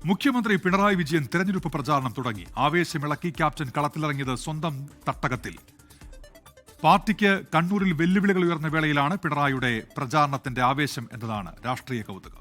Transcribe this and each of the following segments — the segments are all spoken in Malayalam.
മുഖ്യമന്ത്രി പിണറായി വിജയൻ തെരഞ്ഞെടുപ്പ് പ്രചാരണം തുടങ്ങി. ആവേശമിളക്കി ക്യാപ്റ്റൻ കളത്തിലിറങ്ങിയത് സ്വന്തം തട്ടകത്തിൽ. പാർട്ടിക്ക് കണ്ണൂരിൽ വെല്ലുവിളികൾ ഉയർന്ന വേളയിലാണ് പിണറായിയുടെ പ്രചാരണത്തിന്റെ ആവേശം എന്നതാണ് രാഷ്ട്രീയ കൗതുകം.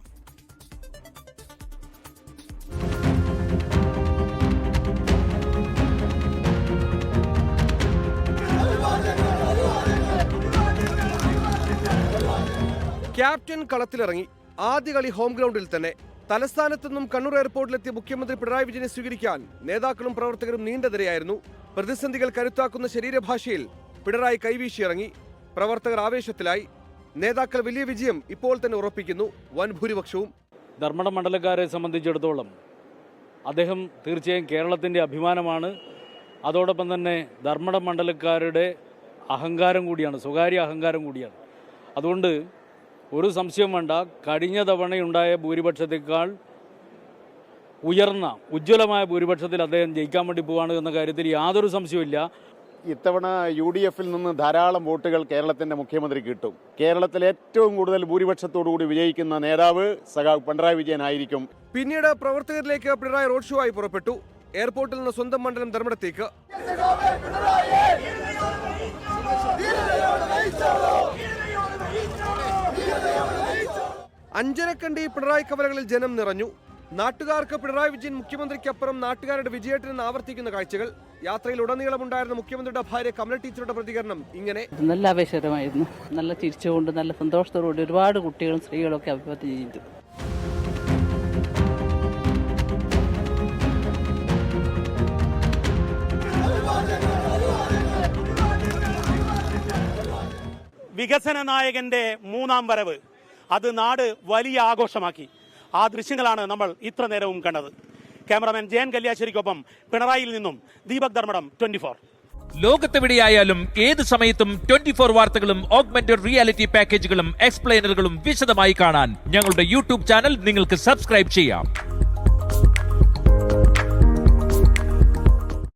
ക്യാപ്റ്റൻ കളത്തിലിറങ്ങി. ആദ്യ കളി ഹോം ഗ്രൗണ്ടിൽ തന്നെ. തലസ്ഥാനത്തു നിന്നും കണ്ണൂർ എയർപോർട്ടിലെത്തിയ മുഖ്യമന്ത്രി പിണറായി വിജയനെ സ്വീകരിക്കാൻ നേതാക്കളും പ്രവർത്തകരും നീണ്ട നിരയായിരുന്നു. പ്രതിസന്ധികൾ കരുത്താക്കുന്ന ശരീരഭാഷയിൽ പിണറായി കൈവീശിയിറങ്ങി. പ്രവർത്തകർ ആവേശത്തിലായി. നേതാക്കൾ വലിയ വിജയം ഇപ്പോൾ തന്നെ ഉറപ്പിക്കുന്നു. വൻ ഭൂരിപക്ഷവും. ധർമ്മടം മണ്ഡലക്കാരെ സംബന്ധിച്ചിടത്തോളം അദ്ദേഹം തീർച്ചയായും കേരളത്തിൻ്റെ അഭിമാനമാണ്. അതോടൊപ്പം തന്നെ ധർമ്മടം മണ്ഡലക്കാരുടെ അഹങ്കാരം കൂടിയാണ്, സ്വകാര്യ അഹങ്കാരം കൂടിയാണ്. അതുകൊണ്ട് ഒരു സംശയം വേണ്ട, കഴിഞ്ഞ തവണയുണ്ടായ ഭൂരിപക്ഷത്തേക്കാൾ ഉയർന്ന ഉജ്ജ്വലമായ ഭൂരിപക്ഷത്തിൽ അദ്ദേഹം ജയിക്കാൻ വേണ്ടി പോവാണ് എന്ന കാര്യത്തിൽ യാതൊരു സംശയവുമില്ല. ഇത്തവണ UDF-ൽ നിന്ന് ധാരാളം വോട്ടുകൾ കേരളത്തിന്റെ മുഖ്യമന്ത്രി കിട്ടും. കേരളത്തിൽ ഏറ്റവും കൂടുതൽ ഭൂരിപക്ഷത്തോടുകൂടി വിജയിക്കുന്ന നേതാവ് സഖാവ് പിണറായി വിജയൻ ആയിരിക്കും. പിന്നീട് പ്രവർത്തകരിലേക്ക് പിണറായി റോഡ് ഷോ ആയി പുറപ്പെട്ടു. എയർപോർട്ടിൽ നിന്ന് സ്വന്തം മണ്ഡലം ധർമ്മടത്തേക്ക്. അഞ്ചരക്കണ്ടി പിണറായി കവലകളിൽ ജനം നിറഞ്ഞു. നാട്ടുകാർക്ക് പിണറായി വിജയൻ മുഖ്യമന്ത്രിക്കപ്പുറം നാട്ടുകാരുടെ വിജയേട്ടനെന്ന് ആവർത്തിക്കുന്ന കാഴ്ചകൾ. യാത്രയിൽ ഉടനീളമുണ്ടായിരുന്ന മുഖ്യമന്ത്രിയുടെ ഭാര്യ കമല ടീച്ചറുടെ പ്രതികരണം ഇങ്ങനെ: നല്ല ആവേശകരമായിരുന്നു. നല്ല ചിരിച്ചുകൊണ്ട് നല്ല സന്തോഷത്തോടുകൂടി ഒരുപാട് കുട്ടികളും സ്ത്രീകളും ഒക്കെ അഭിവാദ്യം ചെയ്തു. വികസന നായകന്റെ മൂന്നാം വരവ് അത് നാട് വലിയ ആഘോഷമാക്കി. ആ ദൃശ്യങ്ങളാണ് നമ്മൾ ഇത്ര നേരവും കണ്ടത്. ക്യാമറാമാൻ ജയൻ കല്യാശ്ശേരിക്കൊപ്പം പിണറായിയിൽ നിന്നും ദീപക് ധർമ്മടം, 24. ലോകത്തെവിടെയായാലും ഏത് സമയത്തും 24 വാർത്തകളും ഓഗ്മെന്റഡ് റിയാലിറ്റി പാക്കേജുകളും എക്സ്പ്ലെയിനറുകളും വിശദമായി കാണാൻ ഞങ്ങളുടെ യൂട്യൂബ് ചാനൽ നിങ്ങൾക്ക് സബ്സ്ക്രൈബ് ചെയ്യാം.